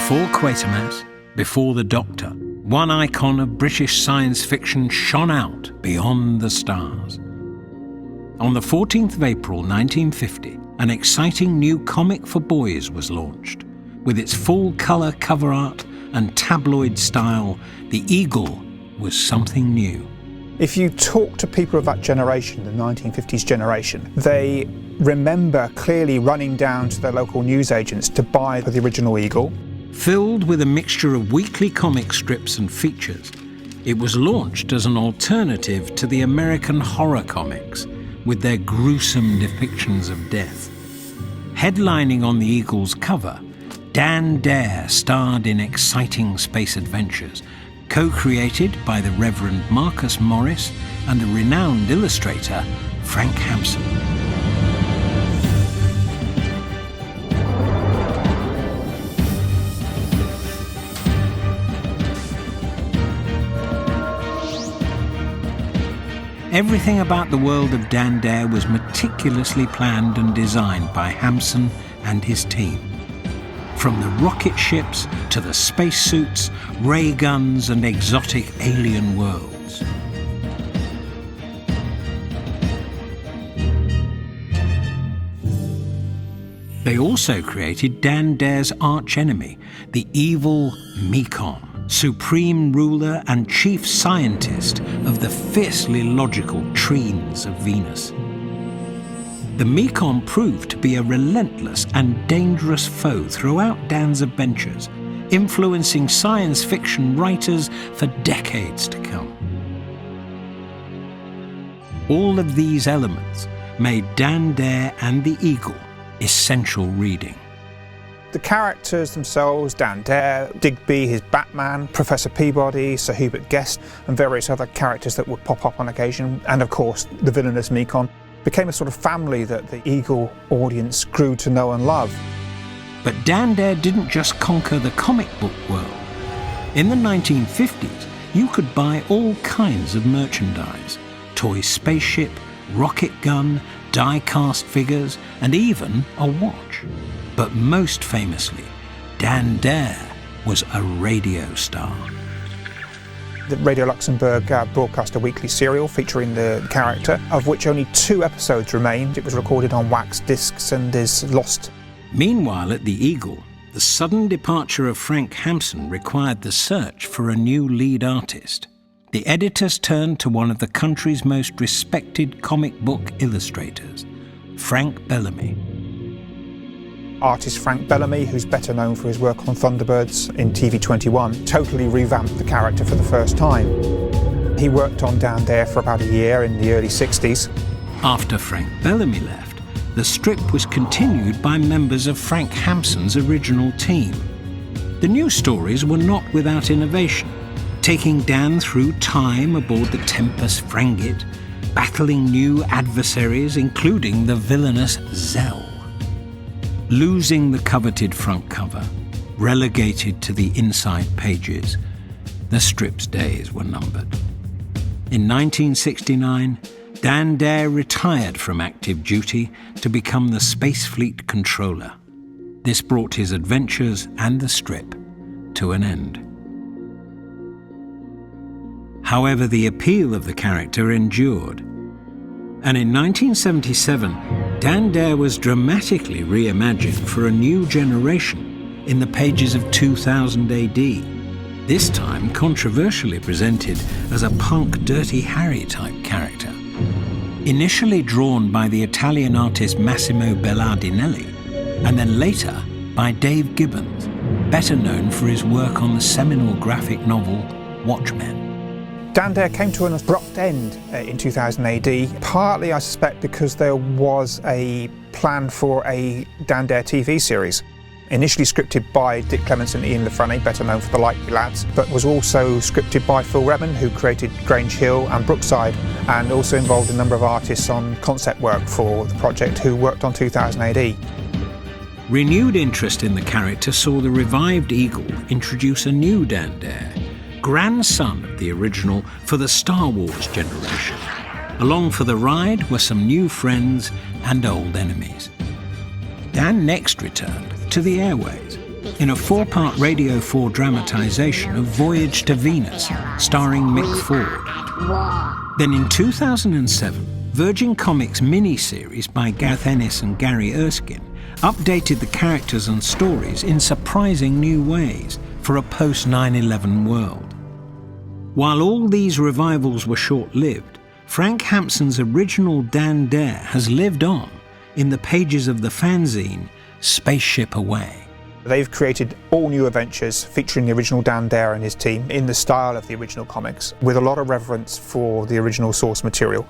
Before Quatermass, before the Doctor, one icon of British science fiction shone out beyond the stars. On the 14th of April 1950, an exciting new comic for boys was launched. With its full-colour cover art and tabloid style, The Eagle was something new. If you talk to people of that generation, the 1950s generation, they remember clearly running down to their local newsagents to buy the original Eagle. Filled with a mixture of weekly comic strips and features, it was launched as an alternative to the American horror comics with their gruesome depictions of death. Headlining on the Eagle's cover, Dan Dare starred in exciting space adventures, co-created by the Reverend Marcus Morris and the renowned illustrator Frank Hampson. Everything about the world of Dan Dare was meticulously planned and designed by Hampson and his team. From the rocket ships to the spacesuits, ray guns and exotic alien worlds. They also created Dan Dare's archenemy, the evil Mekon, supreme ruler and chief scientist of the fiercely logical Treens of Venus. The Mekon proved to be a relentless and dangerous foe throughout Dan's adventures, influencing science fiction writers for decades to come. All of these elements made Dan Dare and the Eagle essential reading. The characters themselves, Dan Dare, Digby, his Batman, Professor Peabody, Sir Hubert Guest, and various other characters that would pop up on occasion, and of course the villainous Mekon, became a sort of family that the Eagle audience grew to know and love. But Dan Dare didn't just conquer the comic book world. In the 1950s, you could buy all kinds of merchandise: toy spaceship, rocket gun, die-cast figures, and even a watch. But most famously, Dan Dare was a radio star. The Radio Luxembourg broadcast a weekly serial featuring the character, of which only 2 episodes remained. It was recorded on wax discs and is lost. Meanwhile, at the Eagle, the sudden departure of Frank Hampson required the search for a new lead artist. The editors turned to one of the country's most respected comic book illustrators, Frank Bellamy. Artist Frank Bellamy, who's better known for his work on Thunderbirds in TV21, totally revamped the character for the first time. He worked on Dan Dare for about a year in the early 60s. After Frank Bellamy left, the strip was continued by members of Frank Hampson's original team. The new stories were not without innovation, taking Dan through time aboard the Tempest Frangit, battling new adversaries including the villainous Zell. Losing the coveted front cover, relegated to the inside pages, the strip's days were numbered. In 1969, Dan Dare retired from active duty to become the Space Fleet controller. This brought his adventures and the strip to an end. However, the appeal of the character endured. And in 1977, Dan Dare was dramatically reimagined for a new generation in the pages of 2000 AD, this time controversially presented as a punk Dirty Harry type character. Initially drawn by the Italian artist Massimo Bellardinelli, and then later by Dave Gibbons, better known for his work on the seminal graphic novel Watchmen. Dan Dare came to an abrupt end in 2000 AD, partly I suspect because there was a plan for a Dan Dare TV series. Initially scripted by Dick Clements and Ian LaFrenne, better known for The Likely Lads, but was also scripted by Phil Redman, who created Grange Hill and Brookside, and also involved a number of artists on concept work for the project who worked on 2000 AD. Renewed interest in the character saw the revived Eagle introduce a new Dan Dare, grandson of the original for the Star Wars generation. Along for the ride were some new friends and old enemies. Dan next returned to the airways in a 4-part Radio 4 dramatisation of Voyage to Venus, starring Mick Ford. Then in 2007, Virgin Comics miniseries by Garth Ennis and Gary Erskine updated the characters and stories in surprising new ways for a post-9/11 world. While all these revivals were short-lived, Frank Hampson's original Dan Dare has lived on in the pages of the fanzine Spaceship Away. They've created all new adventures featuring the original Dan Dare and his team in the style of the original comics, with a lot of reverence for the original source material.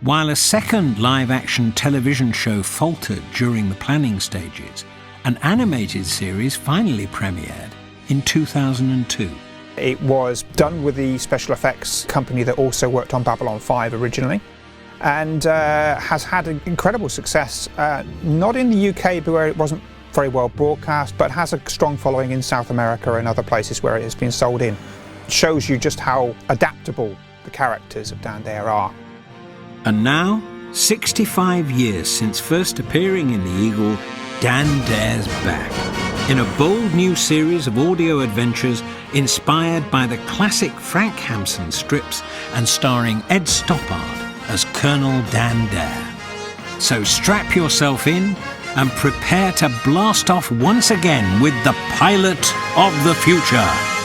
While a second live-action television show faltered during the planning stages, an animated series finally premiered in 2002. It was done with the special effects company that also worked on Babylon 5 originally, and has had an incredible success, not in the UK where it wasn't very well broadcast, but has a strong following in South America and other places where it has been sold in. It shows you just how adaptable the characters of Dan Dare are. And now, 65 years since first appearing in The Eagle, Dan Dare's back, in a bold new series of audio adventures inspired by the classic Frank Hampson strips and starring Ed Stoppard as Colonel Dan Dare. So strap yourself in and prepare to blast off once again with the pilot of the future.